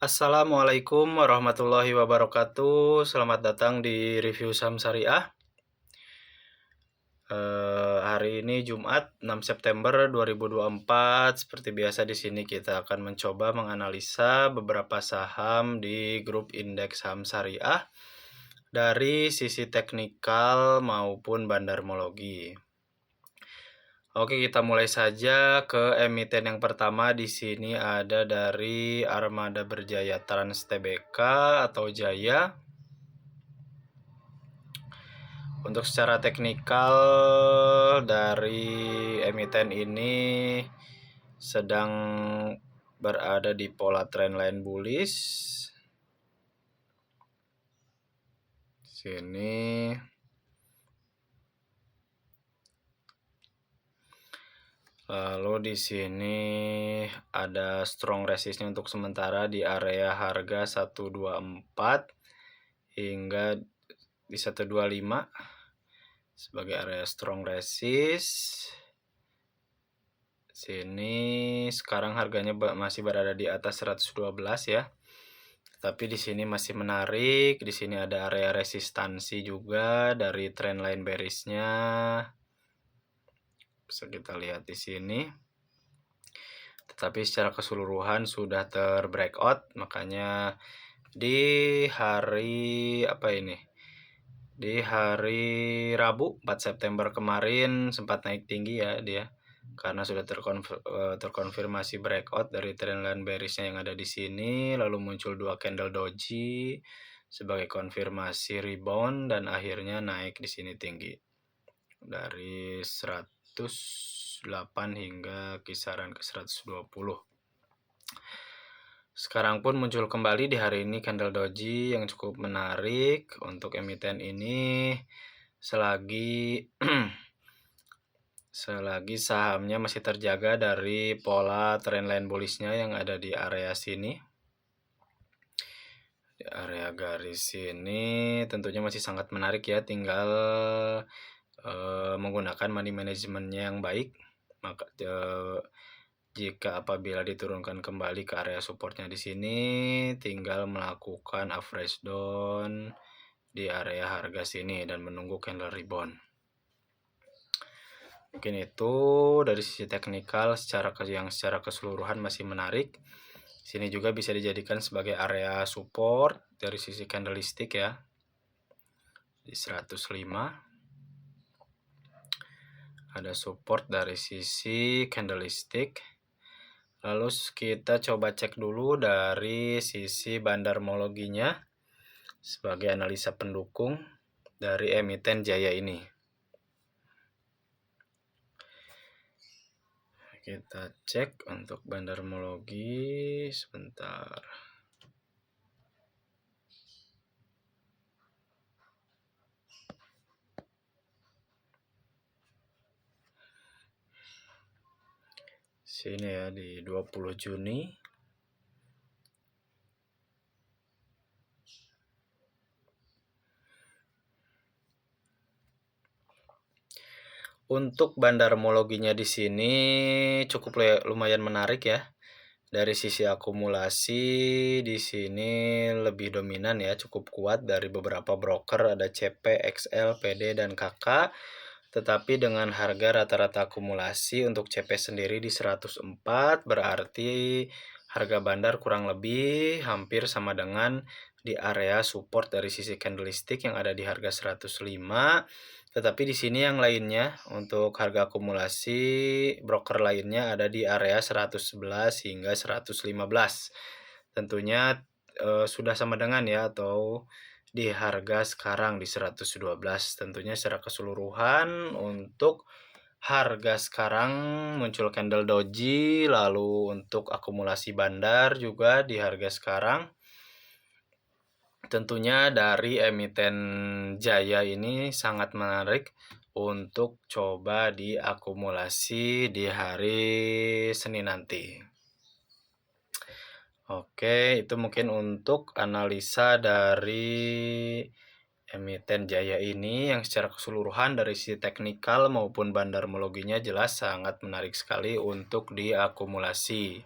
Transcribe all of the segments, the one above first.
Assalamualaikum warahmatullahi wabarakatuh. Selamat datang di review saham syariah. Hari ini Jumat 6 September 2024. Seperti biasa di sini kita akan mencoba menganalisa beberapa saham di grup indeks saham syariah dari sisi teknikal maupun bandarmologi. Oke, kita mulai saja ke emiten yang pertama. Di sini ada dari Armada Berjaya Trans Tbk atau Jaya. Untuk secara teknikal dari emiten ini sedang berada di pola trendline bullish. Sini lalu di sini ada strong resistnya untuk sementara di area harga 124 hingga di 125 sebagai area strong resist. Sini sekarang harganya masih berada di atas 112 ya. Tapi di sini masih menarik. Di sini ada area resistansi juga dari trendline bearish-nya. Bisa kita lihat di sini. Tetapi secara keseluruhan sudah terbreakout, makanya di hari Di hari Rabu 4 September kemarin sempat naik tinggi ya dia, karena sudah terkonfirmasi breakout dari trendline bearish-nya yang ada di sini, lalu muncul dua candle doji sebagai konfirmasi rebound dan akhirnya naik di sini tinggi dari 108 hingga kisaran ke 120. Sekarang pun muncul kembali di hari ini candle doji yang cukup menarik untuk emiten ini selagi sahamnya masih terjaga dari pola trendline bullish-nya yang ada di area sini. Di area garis sini tentunya masih sangat menarik ya, tinggal menggunakan money management-nya yang baik. Maka jika apabila diturunkan kembali ke area supportnya di sini, tinggal melakukan average down di area harga sini dan menunggu candle rebound. Mungkin itu dari sisi teknikal secara keseluruhan masih menarik. Sini juga bisa dijadikan sebagai area support dari sisi candlestick ya. Di 105. Ada support dari sisi candlestick. Lalu kita coba cek dulu dari sisi bandarmologinya sebagai analisa pendukung dari emiten Jaya ini. Kita cek untuk bandarmologi sebentar. Sini ya di 20 Juni. Untuk bandarmologinya di sini cukup lumayan menarik ya. Dari sisi akumulasi di sini lebih dominan ya, cukup kuat dari beberapa broker, ada CP, XL, PD dan KK. Tetapi dengan harga rata-rata akumulasi untuk CP sendiri di 104, berarti harga bandar kurang lebih hampir sama dengan di area support dari sisi candlestick yang ada di harga 105. Tetapi di sini yang lainnya untuk harga akumulasi broker lainnya ada di area 111 hingga 115. Tentunya sudah sama dengan ya, atau di harga sekarang di 112. Tentunya secara keseluruhan untuk harga sekarang muncul candle doji, lalu untuk akumulasi bandar juga di harga sekarang. Tentunya dari emiten Jaya ini sangat menarik untuk coba diakumulasi di hari Senin nanti. Oke, itu mungkin untuk analisa dari emiten Jaya ini yang secara keseluruhan dari sisi teknikal maupun bandarmologinya jelas sangat menarik sekali untuk diakumulasi.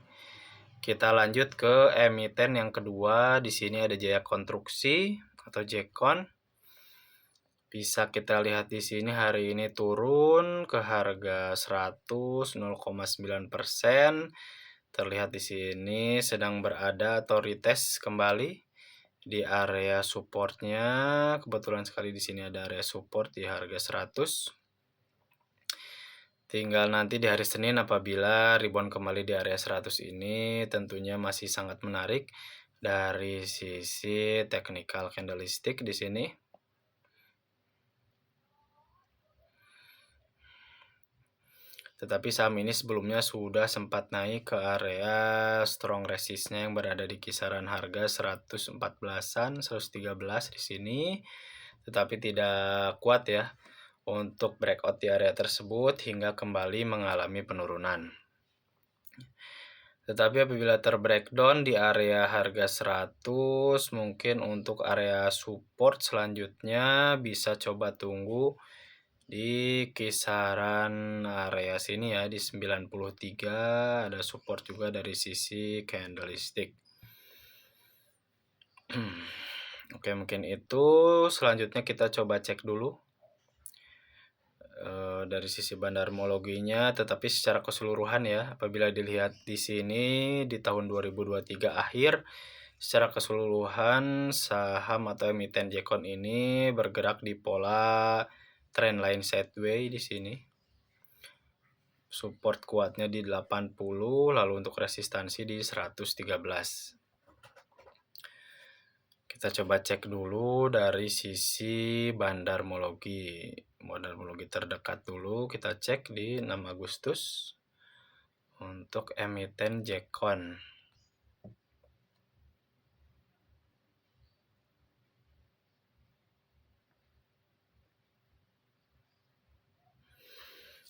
Kita lanjut ke emiten yang kedua. Di sini ada Jaya Konstruksi atau Jekon. Bisa kita lihat di sini hari ini turun ke harga 100, 0,9%. Terlihat di sini sedang berada atau retest kembali di area supportnya. Kebetulan sekali di sini ada area support di harga 100. Tinggal nanti di hari Senin apabila rebound kembali di area 100 ini tentunya masih sangat menarik dari sisi technical candlestick di sini. Tetapi saham ini sebelumnya sudah sempat naik ke area strong resistnya yang berada di kisaran harga 114-an, 113 di sini. Tetapi tidak kuat ya untuk breakout di area tersebut hingga kembali mengalami penurunan. Tetapi apabila terbreakdown di area harga 100, mungkin untuk area support selanjutnya bisa coba tunggu di kisaran area sini ya, di 93 ada support juga dari sisi candlestick. Oke, mungkin itu. Selanjutnya kita coba cek dulu dari sisi bandarmologinya, tetapi secara keseluruhan ya, apabila dilihat di sini di tahun 2023 akhir, secara keseluruhan saham atau emiten Jekon ini bergerak di pola trendline sideways di sini. Support kuatnya di 80, lalu untuk resistansi di 113. Kita coba cek dulu dari sisi bandarmologi. Bandarmologi terdekat dulu kita cek di 6 Agustus untuk emiten Jekon.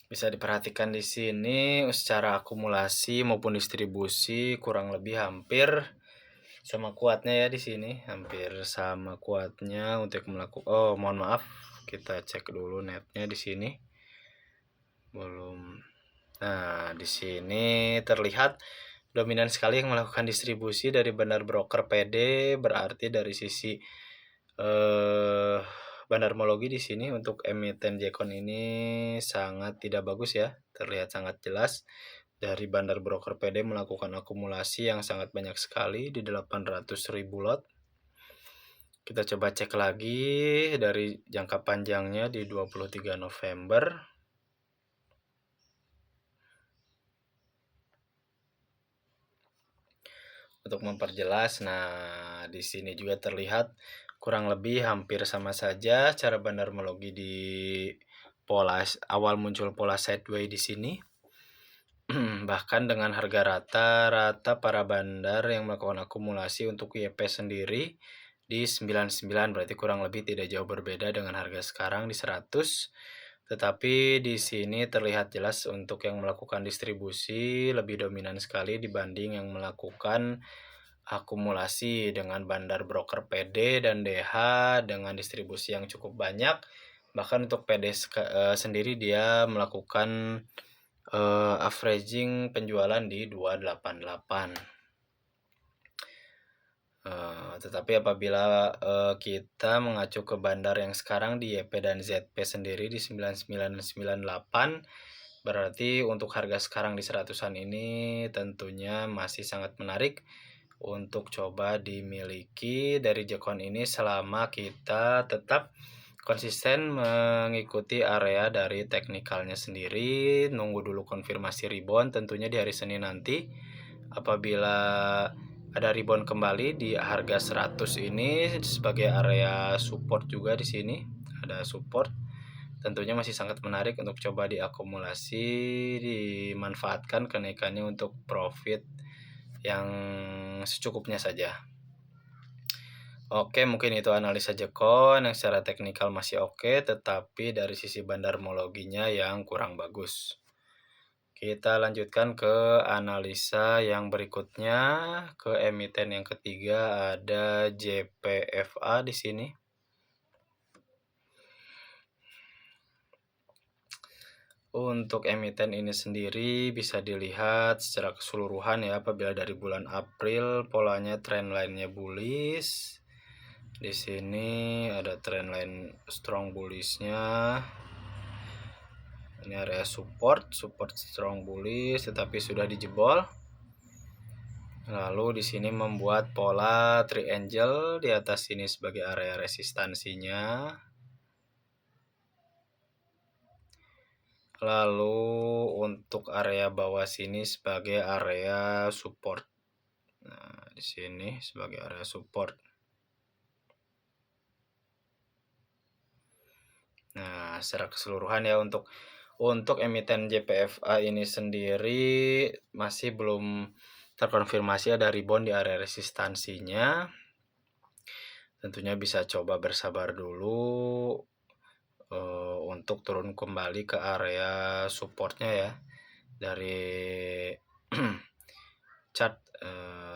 Bisa diperhatikan di sini secara akumulasi maupun distribusi kurang lebih hampir sama kuatnya ya di sini, hampir sama kuatnya untuk melakukan. Oh, mohon maaf, kita cek dulu netnya di sini. Belum. Nah, di sini terlihat dominan sekali yang melakukan distribusi dari bandar broker PD, berarti dari sisi bandarmologi di sini untuk emiten Jekon ini sangat tidak bagus ya, terlihat sangat jelas dari bandar broker PD melakukan akumulasi yang sangat banyak sekali di 800.000 lot. Kita coba cek lagi dari jangka panjangnya di 23 November. Untuk memperjelas, nah di sini juga terlihat kurang lebih hampir sama saja cara bandarmologi di pola awal muncul pola sideways di sini. Bahkan dengan harga rata para bandar yang melakukan akumulasi untuk YP sendiri di 99, berarti kurang lebih tidak jauh berbeda dengan harga sekarang di 100. Tetapi di sini terlihat jelas untuk yang melakukan distribusi lebih dominan sekali dibanding yang melakukan akumulasi dengan bandar broker PD dan DH dengan distribusi yang cukup banyak. Bahkan untuk PD sendiri dia melakukan averaging penjualan di 288. Tetapi apabila kita mengacu ke bandar yang sekarang di YP dan ZP sendiri di 99 dan 98, berarti untuk harga sekarang di 100-an ini tentunya masih sangat menarik untuk coba dimiliki dari Jekon ini selama kita tetap konsisten mengikuti area dari teknikalnya sendiri, nunggu dulu konfirmasi rebound tentunya di hari Senin nanti. Apabila ada rebound kembali di harga 100 ini sebagai area support juga di sini, ada support. Tentunya masih sangat menarik untuk coba diakumulasi, dimanfaatkan kenaikannya untuk profit yang secukupnya saja. Oke, mungkin itu analisa Jekon yang secara teknikal masih oke, tetapi dari sisi bandarmologinya yang kurang bagus. Kita lanjutkan ke analisa yang berikutnya, ke emiten yang ketiga ada JPFA di sini. Untuk emiten ini sendiri bisa dilihat secara keseluruhan ya, apabila dari bulan April polanya trendline-nya bullish. Di sini ada trendline strong bullish-nya. Ini area support strong bullish tetapi sudah dijebol. Lalu di sini membuat pola triangle di atas sini sebagai area resistansinya. Lalu untuk area bawah sini sebagai area support. Nah, di sini sebagai area support. Nah, secara keseluruhan ya untuk emiten JPFA ini sendiri masih belum terkonfirmasi ada rebound di area resistansinya. Tentunya bisa coba bersabar dulu untuk turun kembali ke area supportnya ya dari chart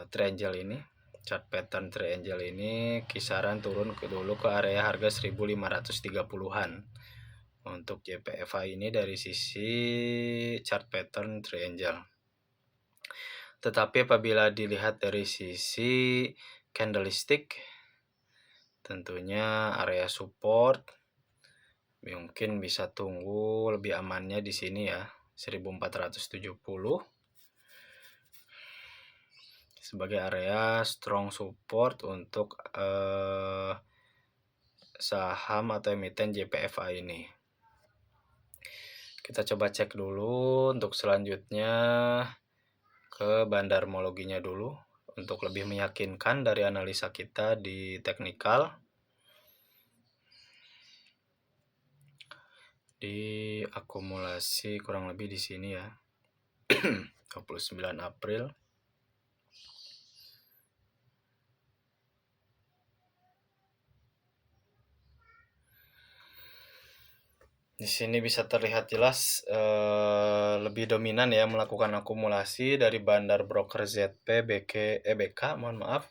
triangle ini, chart pattern triangle ini kisaran turun dulu ke area harga 1530-an untuk JPFA ini dari sisi chart pattern triangle. Tetapi apabila dilihat dari sisi candlestick, tentunya area support mungkin bisa tunggu lebih amannya di sini ya, 1470 sebagai area strong support untuk saham atau emiten JPFA ini. Kita coba cek dulu untuk selanjutnya ke bandarmologinya dulu untuk lebih meyakinkan dari analisa kita di teknikal. Di akumulasi kurang lebih di sini ya. 29 April. Di sini bisa terlihat jelas lebih dominan ya melakukan akumulasi dari bandar broker ZP, BK, mohon maaf.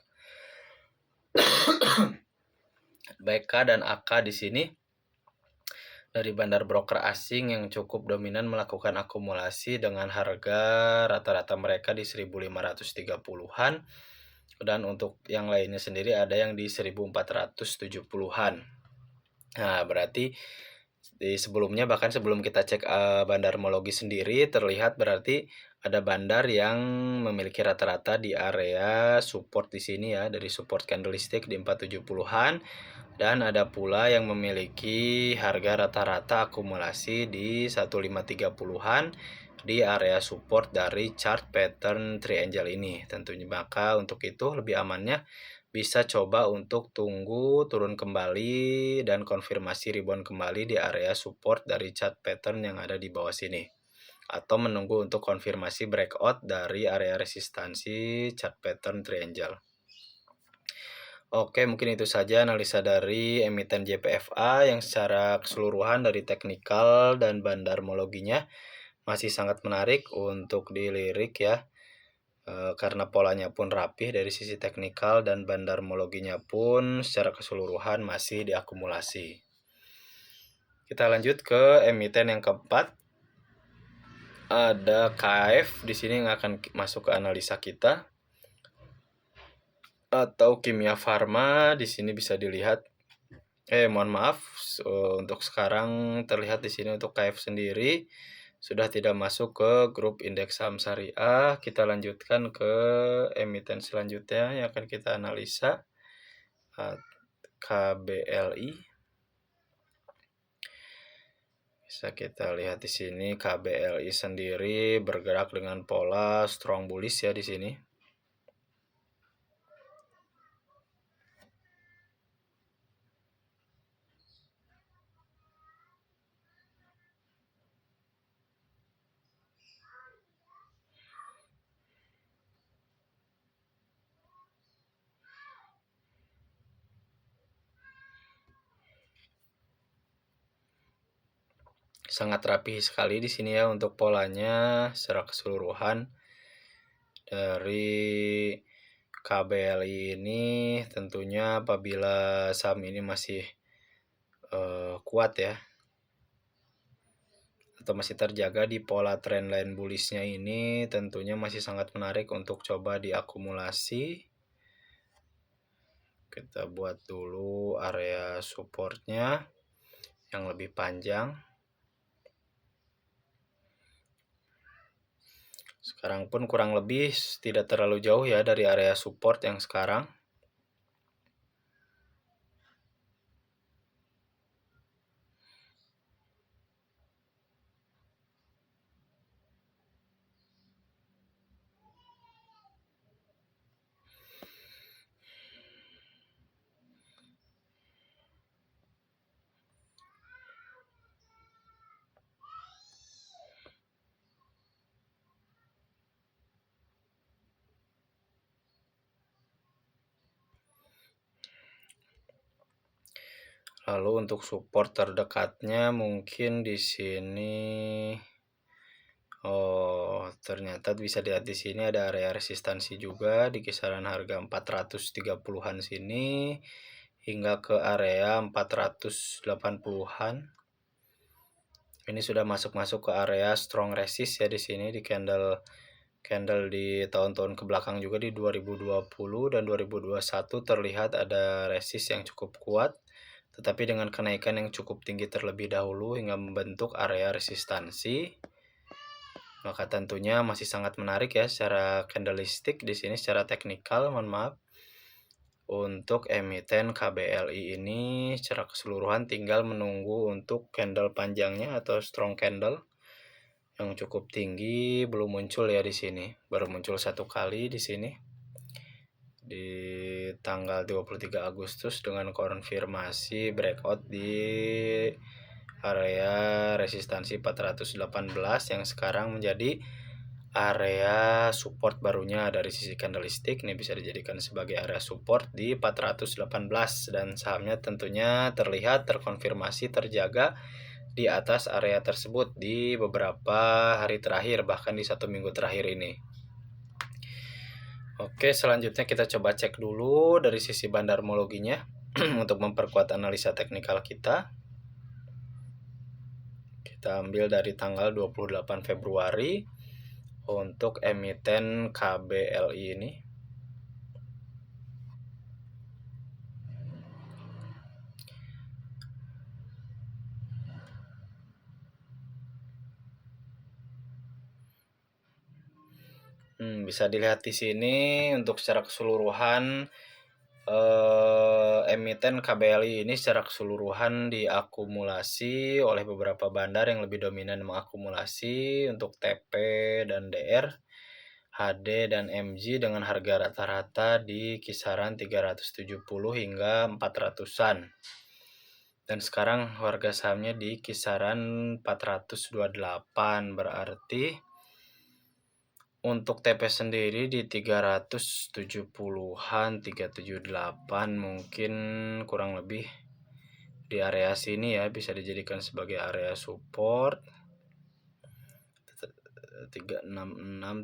BK dan AK di sini dari bandar broker asing yang cukup dominan melakukan akumulasi dengan harga rata-rata mereka di 1530-an dan untuk yang lainnya sendiri ada yang di 1470-an. Nah, berarti di sebelumnya bahkan sebelum kita cek bandarmologi sendiri terlihat berarti ada bandar yang memiliki rata-rata di area support di sini ya, dari support candlestick di 470-an dan ada pula yang memiliki harga rata-rata akumulasi di 1530-an di area support dari chart pattern triangle ini. Tentunya maka untuk itu lebih amannya bisa coba untuk tunggu turun kembali dan konfirmasi rebound kembali di area support dari chart pattern yang ada di bawah sini. Atau menunggu untuk konfirmasi breakout dari area resistansi chart pattern triangle. Oke, mungkin itu saja analisa dari emiten JPFA yang secara keseluruhan dari teknikal dan bandarmologinya masih sangat menarik untuk dilirik ya. Karena polanya pun rapih dari sisi teknikal dan bandarmologinya pun secara keseluruhan masih diakumulasi. Kita lanjut ke emiten yang keempat. Ada KF di sini yang akan masuk ke analisa kita. Atau Kimia Farma di sini bisa dilihat. Mohon maaf, untuk sekarang terlihat di sini untuk KF sendiri sudah tidak masuk ke grup indeks saham syariah. Kita lanjutkan ke emiten selanjutnya yang akan kita analisa, KBLI. Bisa kita lihat di sini KBLI sendiri bergerak dengan pola strong bullish ya di sini. Sangat rapi sekali di sini ya untuk polanya secara keseluruhan dari KBLI ini. Tentunya apabila saham ini masih kuat ya atau masih terjaga di pola trendline bullish-nya ini, tentunya masih sangat menarik untuk coba diakumulasi. Kita buat dulu area supportnya yang lebih panjang. Sekarang pun kurang lebih tidak terlalu jauh ya dari area support yang sekarang. Lalu untuk support terdekatnya mungkin di sini, ternyata bisa dilihat di sini ada area resistansi juga di kisaran harga 430-an sini hingga ke area 480-an. Ini sudah masuk ke area strong resist ya di sini di candle di tahun-tahun ke belakang juga di 2020 dan 2021 terlihat ada resist yang cukup kuat. Tetapi dengan kenaikan yang cukup tinggi terlebih dahulu hingga membentuk area resistansi, maka tentunya masih sangat menarik ya secara candlestick di sini secara teknikal, mohon maaf. Untuk emiten KBLI ini secara keseluruhan tinggal menunggu untuk candle panjangnya atau strong candle yang cukup tinggi belum muncul ya di sini. Baru muncul satu kali di sini di tanggal 23 Agustus dengan konfirmasi breakout di area resistansi 418 yang sekarang menjadi area support barunya dari sisi candlestick. Ini bisa dijadikan sebagai area support di 418 dan sahamnya tentunya terlihat terkonfirmasi terjaga di atas area tersebut di beberapa hari terakhir, bahkan di 1 minggu terakhir ini. Oke, selanjutnya kita coba cek dulu dari sisi bandarmologinya untuk memperkuat analisa teknikal kita. Kita ambil dari tanggal 28 Februari untuk emiten KBLI ini. Bisa dilihat di sini untuk secara keseluruhan emiten KBLI ini secara keseluruhan diakumulasi oleh beberapa bandar yang lebih dominan mengakumulasi untuk TP dan DR, HD dan MG dengan harga rata-rata di kisaran 370 hingga 400-an. Dan sekarang harga sahamnya di kisaran 428, berarti untuk TP sendiri di 370-an, 378 mungkin kurang lebih di area sini ya, bisa dijadikan sebagai area support. 366,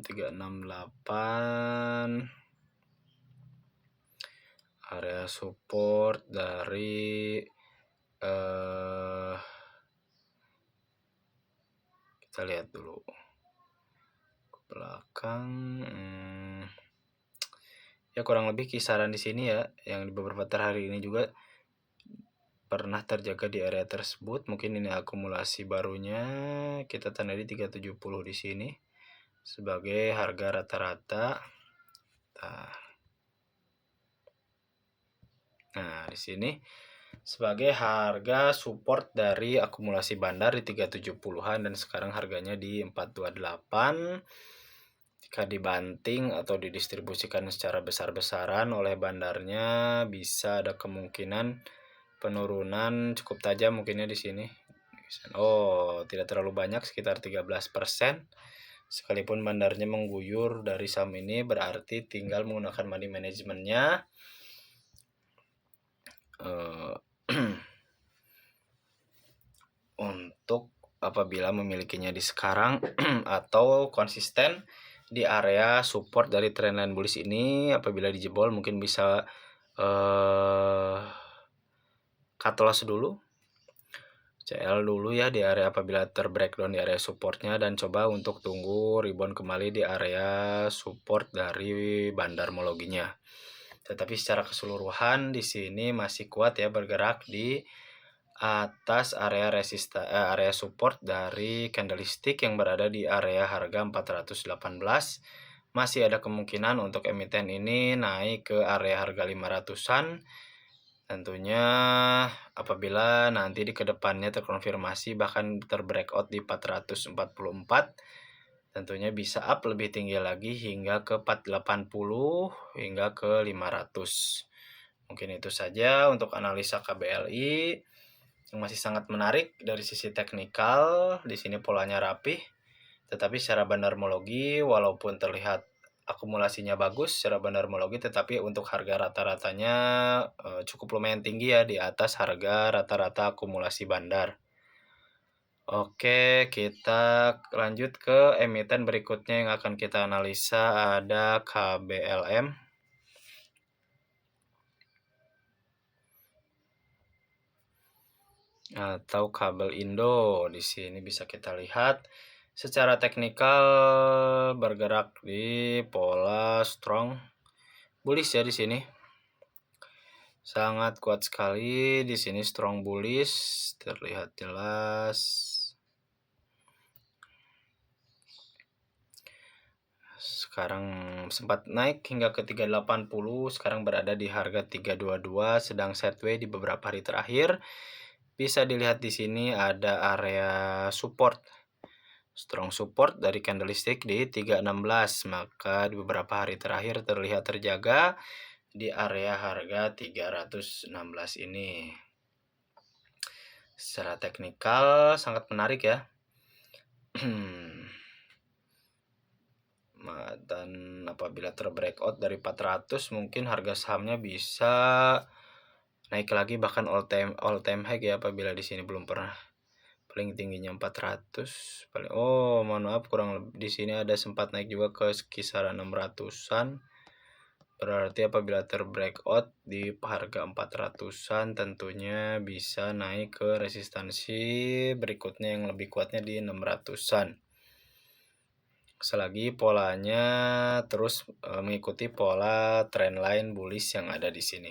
368 area support dari kita lihat dulu ke belakang, ya kurang lebih kisaran di sini ya, yang di beberapa hari ini juga pernah terjaga di area tersebut. Mungkin ini akumulasi barunya, kita tanda di 370 di sini sebagai harga rata-rata. Nah, di sini sebagai harga support dari akumulasi bandar di 370-an dan sekarang harganya di 428. Jika dibanting atau didistribusikan secara besar-besaran oleh bandarnya, bisa ada kemungkinan penurunan cukup tajam mungkinnya di sini. Tidak terlalu banyak, sekitar 13%. Sekalipun bandarnya mengguyur dari saham ini, berarti tinggal menggunakan money manajemennya untuk apabila memilikinya di sekarang atau konsisten di area support dari trendline bullish ini. Apabila dijebol mungkin bisa cut loss dulu. CL dulu ya di area apabila terbreakdown di area supportnya, dan coba untuk tunggu rebound kembali di area support dari bandarmologinya. Tetapi secara keseluruhan di sini masih kuat ya bergerak di atas area support dari candlestick yang berada di area harga 418. Masih ada kemungkinan untuk emiten ini naik ke area harga 500-an. Tentunya apabila nanti di kedepannya terkonfirmasi bahkan terbreakout di 444, tentunya bisa up lebih tinggi lagi hingga ke 480 hingga ke 500. Mungkin itu saja untuk analisa KBLI yang masih sangat menarik dari sisi teknikal. Di sini polanya rapih, tetapi secara bandarmologi walaupun terlihat akumulasinya bagus secara bandarmologi, tetapi untuk harga rata-ratanya cukup lumayan tinggi ya di atas harga rata-rata akumulasi bandar. Oke, kita lanjut ke emiten berikutnya yang akan kita analisa, ada KBLM atau Kabel Indo. Di sini bisa kita lihat secara teknikal bergerak di pola strong bullish ya di sini. Sangat kuat sekali di sini strong bullish, terlihat jelas. Sekarang sempat naik hingga ke 380, sekarang berada di harga 322, sedang sideways di beberapa hari terakhir. Bisa dilihat di sini ada area support, strong support dari candlestick di 316, maka di beberapa hari terakhir terlihat terjaga di area harga 316 ini. Secara teknikal sangat menarik ya. Dan apabila terbreakout dari 400, mungkin harga sahamnya bisa naik lagi bahkan all time high ya apabila di sini belum pernah. Paling tingginya 400, mohon maaf, kurang lebih di sini ada sempat naik juga ke kisaran 600-an. Berarti apabila terbreakout di harga 400-an tentunya bisa naik ke resistansi berikutnya yang lebih kuatnya di 600-an. Selagi polanya terus mengikuti pola trendline bullish yang ada di sini.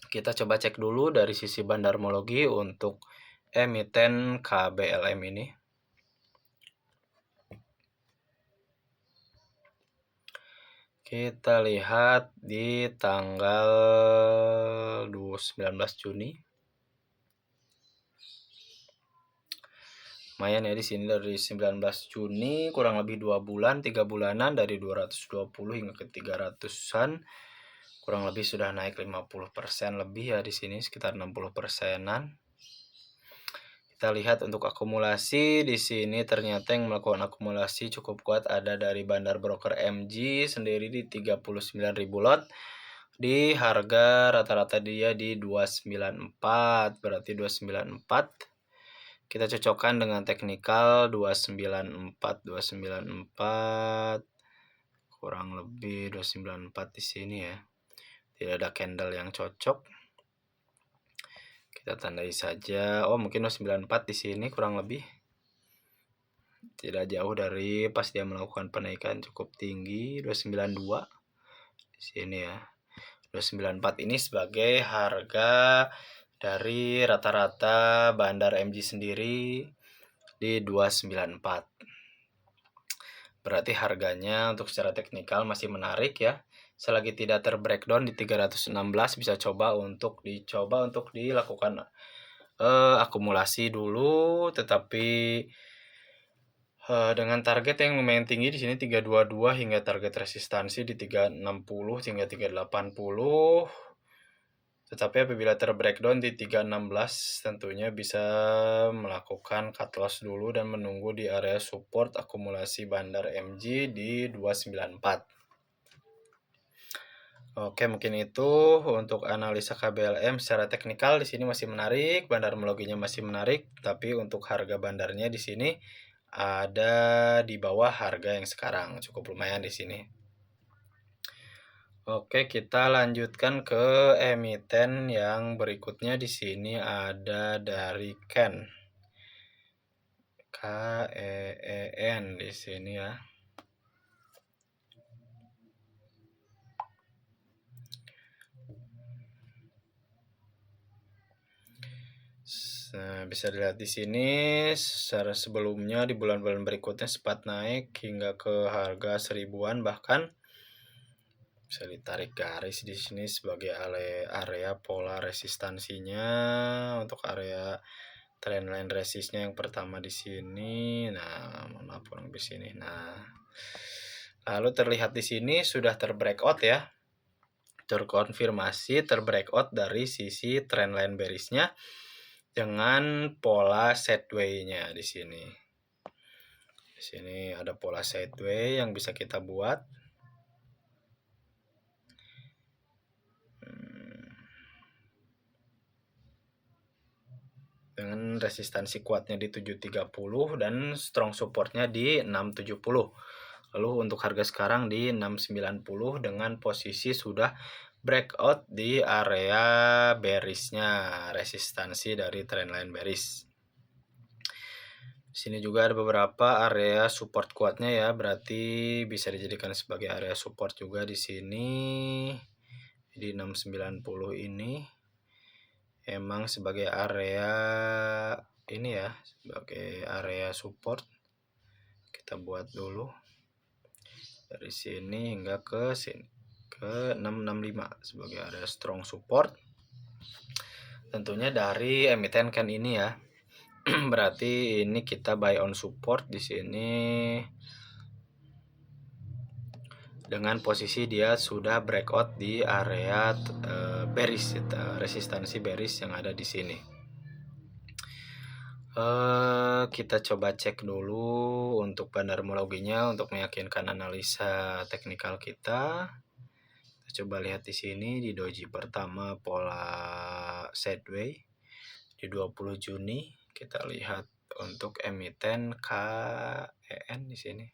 Kita coba cek dulu dari sisi bandarmologi untuk emiten KBLM ini. Kita lihat di tanggal 19 Juni. Lumayan ya di sini dari 19 Juni kurang lebih 2 bulan, 3 bulanan dari 220 hingga ke 300-an. Kurang lebih sudah naik 50% lebih ya di sini, sekitar 60%-an. Kita lihat untuk akumulasi di sini ternyata yang melakukan akumulasi cukup kuat ada dari bandar broker MG sendiri di 39.000 lot. Di harga rata-rata dia di 294, berarti 294. Kita cocokkan dengan teknikal 294 kurang lebih 294 di sini ya. Tidak ada candle yang cocok. Kita tandai saja. Mungkin 294 di sini kurang lebih. Tidak jauh dari pas dia melakukan penaikan cukup tinggi 292 di sini ya. 294 ini sebagai harga dari rata-rata bandar MG sendiri di 294. Berarti harganya untuk secara teknikal masih menarik ya. Selagi tidak terbreakdown di 316 bisa dicoba untuk dilakukan akumulasi dulu, tetapi dengan target yang lumayan tinggi di sini 322 hingga target resistansi di 360 hingga 380. Tetapi apabila terbreakdown di 316 tentunya bisa melakukan cut loss dulu dan menunggu di area support akumulasi bandar MG di 294. Oke, mungkin itu untuk analisa KBLM secara teknikal di sini masih menarik, bandarmologinya masih menarik, tapi untuk harga bandarnya di sini ada di bawah harga yang sekarang, cukup lumayan di sini. Oke, kita lanjutkan ke emiten yang berikutnya. Di sini ada dari KEN. KEEN di sini ya. Nah, bisa dilihat di sini secara sebelumnya di bulan-bulan berikutnya sempat naik hingga ke harga seribuan, bahkan bisa ditarik garis di sini sebagai area pola resistansinya untuk area trendline resistnya yang pertama di sini. Nah, maaf kurang di sini. Nah, lalu terlihat di sini sudah terbreakout ya. Terkonfirmasi terbreakout dari sisi trendline bearishnya dengan pola sideways-nya di sini. Di sini ada pola sideways yang bisa kita buat. Dengan resistansi kuatnya di 730 dan strong supportnya di 670. Lalu untuk harga sekarang di 690 dengan posisi sudah breakout di area bearishnya, resistansi dari trendline bearish. Di sini juga ada beberapa area support kuatnya ya, berarti bisa dijadikan sebagai area support juga di sini. Di 690 ini emang sebagai area ini ya, sebagai area support. Kita buat dulu dari sini hingga ke sini ke 665 sebagai area strong support. Tentunya dari emiten KEN ini ya. Berarti ini kita buy on support di sini dengan posisi dia sudah breakout di area bearish, resistansi bearish yang ada di sini. Kita coba cek dulu untuk bandarmologinya untuk meyakinkan analisa teknikal kita. Kita coba lihat di sini di doji pertama pola sideways di 20 Juni. Kita lihat untuk emiten KEN di sini.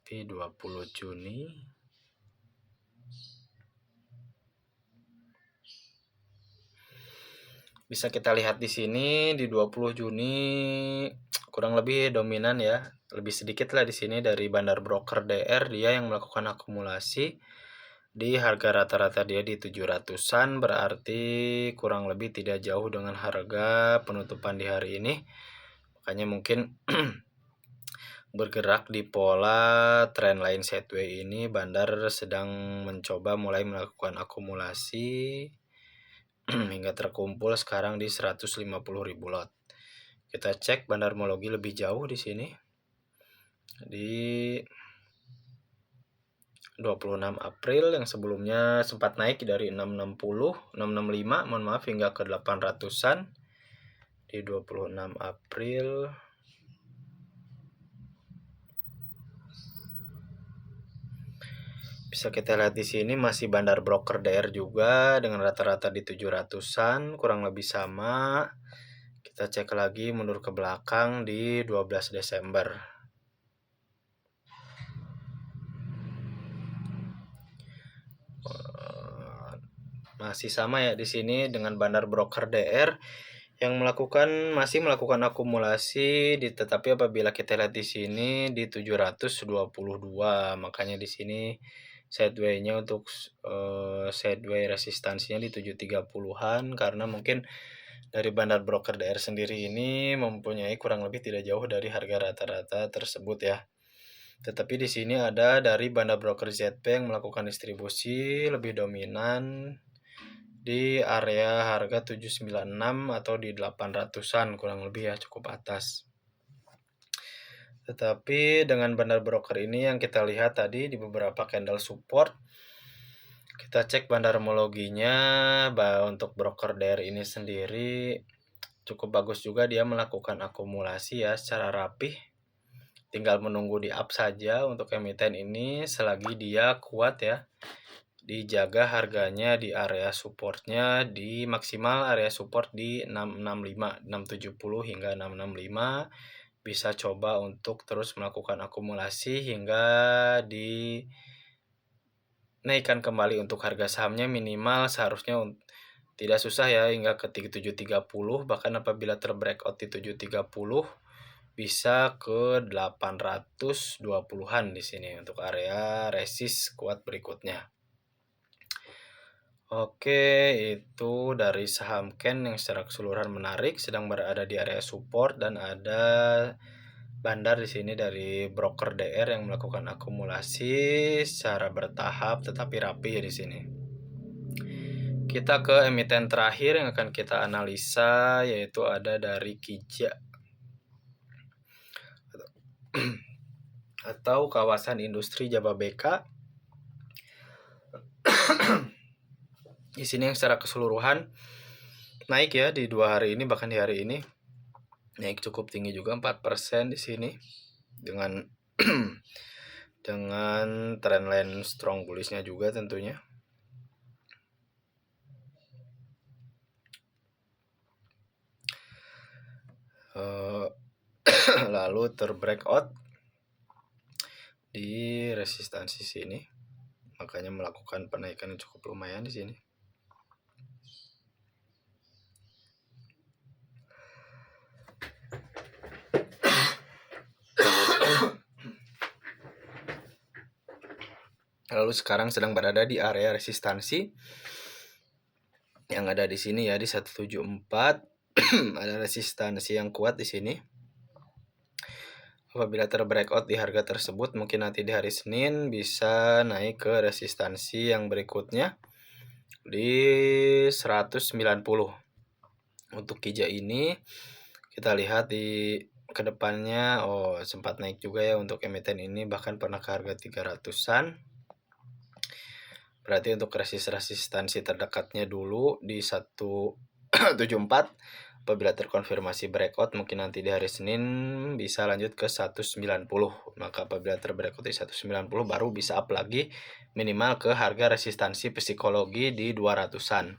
Di 20 Juni. Bisa kita lihat di sini di 20 Juni kurang lebih dominan ya, lebih sedikit lah di sini dari bandar broker DR dia yang melakukan akumulasi di harga rata-rata dia di 700-an, berarti kurang lebih tidak jauh dengan harga penutupan di hari ini. Makanya mungkin bergerak di pola trendline sideways ini bandar sedang mencoba mulai melakukan akumulasi hingga terkumpul sekarang di 150.000 lot. Kita cek bandarmologi lebih jauh di sini. Di 26 April yang sebelumnya sempat naik dari 660, 665, mohon maaf hingga ke 800-an. Di 26 April bisa kita lihat di sini masih bandar broker DR juga dengan rata-rata di 700-an, kurang lebih sama. Kita cek lagi mundur ke belakang di 12 Desember. Masih sama ya di sini dengan bandar broker DR yang masih melakukan akumulasi tetapi apabila kita lihat di sini di 722, makanya di sini sideways-nya untuk sideways resistansinya di 730-an karena mungkin dari bandar broker DR sendiri ini mempunyai kurang lebih tidak jauh dari harga rata-rata tersebut ya. Tetapi di sini ada dari bandar broker ZP yang melakukan distribusi lebih dominan di area harga 796 atau di 800-an kurang lebih ya, cukup atas. Tetapi dengan bandar broker ini yang kita lihat tadi di beberapa candle support, kita cek bandarmologinya untuk broker DR ini sendiri cukup bagus juga, dia melakukan akumulasi ya secara rapih. Tinggal menunggu di up saja untuk emiten ini selagi dia kuat ya. Dijaga harganya di area supportnya di maksimal area support di 665, 670 hingga 665. bisa coba untuk terus melakukan akumulasi hingga dinaikkan kembali untuk harga sahamnya minimal seharusnya tidak susah ya hingga ke 730, bahkan apabila terbreakout di 730 bisa ke 820-an di sini untuk area resist kuat berikutnya. Oke, itu dari saham Ken yang secara keseluruhan menarik, sedang berada di area support dan ada bandar di sini dari broker DR yang melakukan akumulasi secara bertahap tetapi rapi ya di sini. Kita ke emiten terakhir yang akan kita analisa yaitu ada dari Kija atau kawasan industri Jababeka. Di sini yang secara keseluruhan naik ya di 2 hari ini, bahkan di hari ini naik cukup tinggi juga 4% di sini dengan dengan trendline strong bullishnya juga tentunya. Lalu terbreakout di resistansi sini, makanya melakukan penaikan yang cukup lumayan di sini. Lalu sekarang sedang berada di area resistansi yang ada di sini ya di 174. Ada resistansi yang kuat di sini. Apabila terbreakout di harga tersebut, mungkin nanti di hari Senin bisa naik ke resistansi yang berikutnya di 190. Untuk Kija ini kita lihat di kedepannya sempat naik juga ya untuk emiten ini, bahkan pernah ke harga 300-an. Berarti untuk resistansi terdekatnya dulu di 174. Apabila terkonfirmasi breakout mungkin nanti di hari Senin bisa lanjut ke 190. Maka apabila terbreakout di 190 baru bisa up lagi minimal ke harga resistansi psikologi di 200-an.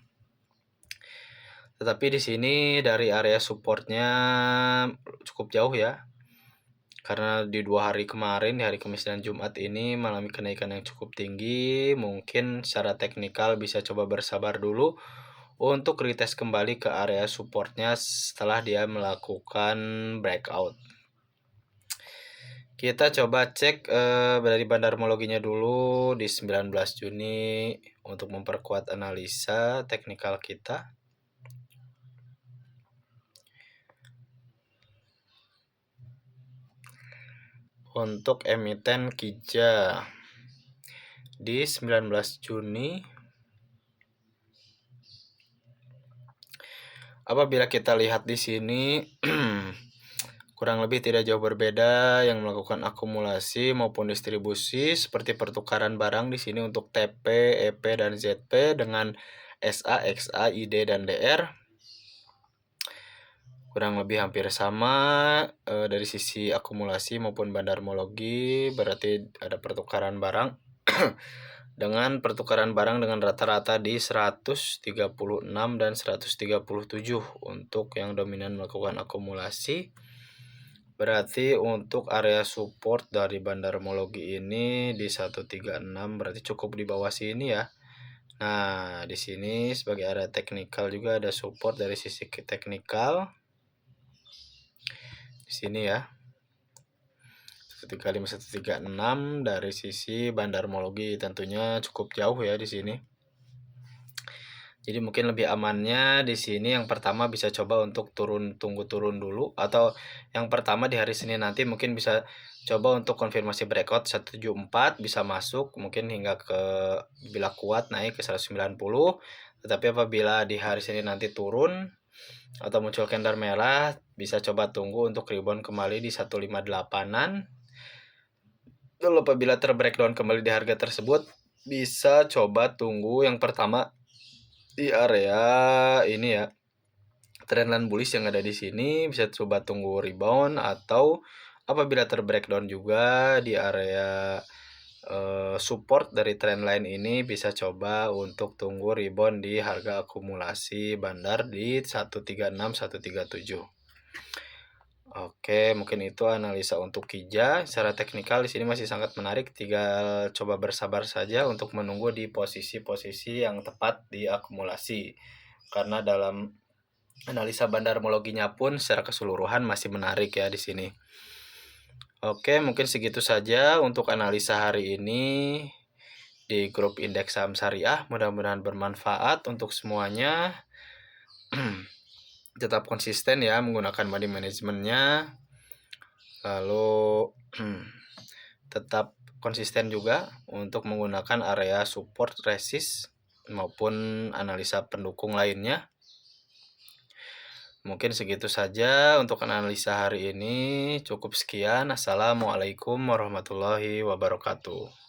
Tetapi di sini dari area supportnya cukup jauh ya. Karena di 2 hari kemarin, di hari Kamis dan Jumat ini mengalami kenaikan yang cukup tinggi, mungkin secara teknikal bisa coba bersabar dulu untuk retest kembali ke area supportnya setelah dia melakukan breakout. Kita coba cek dari bandarmologinya dulu di 19 Juni untuk memperkuat analisa teknikal kita. Untuk emiten Kija di 19 Juni, apabila kita lihat di sini kurang lebih tidak jauh berbeda yang melakukan akumulasi maupun distribusi seperti pertukaran barang di sini untuk TP, EP dan ZP dengan SA, XA, ID dan DR. Kurang lebih hampir sama dari sisi akumulasi maupun bandarmologi, berarti ada pertukaran barang dengan pertukaran barang dengan rata-rata di 136 dan 137 untuk yang dominan melakukan akumulasi. Berarti untuk area support dari bandarmologi ini di 136, berarti cukup di bawah sini ya. Nah, di sini sebagai area teknikal juga ada support dari sisi teknikal. Di sini ya 135 136 dari sisi bandarmologi tentunya cukup jauh ya di sini. Jadi mungkin lebih amannya di sini yang pertama bisa coba untuk tunggu turun dulu, atau yang pertama di hari Senin nanti mungkin bisa coba untuk konfirmasi breakout 174 bisa masuk mungkin hingga ke bila kuat naik ke 190. Tetapi apabila di hari Senin nanti turun atau muncul candle merah, bisa coba tunggu untuk rebound kembali di 158-an. Lalu apabila terbreakdown kembali di harga tersebut, bisa coba tunggu yang pertama di area ini ya, trendline bullish yang ada di sini, bisa coba tunggu rebound, atau apabila terbreakdown juga di area support dari trendline ini bisa coba untuk tunggu rebound di harga akumulasi bandar di 136 137. Oke, mungkin itu analisa untuk Kija. Secara teknikal di sini masih sangat menarik, tinggal coba bersabar saja untuk menunggu di posisi-posisi yang tepat di akumulasi. Karena dalam analisa bandarmologinya pun secara keseluruhan masih menarik ya di sini. Oke, mungkin segitu saja untuk analisa hari ini di grup Indeks Saham Syariah. Mudah-mudahan bermanfaat untuk semuanya. Tetap konsisten ya menggunakan money manajemennya. Lalu tetap konsisten juga untuk menggunakan area support, resist, maupun analisa pendukung lainnya. Mungkin segitu saja untuk analisa hari ini. Cukup sekian. Assalamualaikum warahmatullahi wabarakatuh.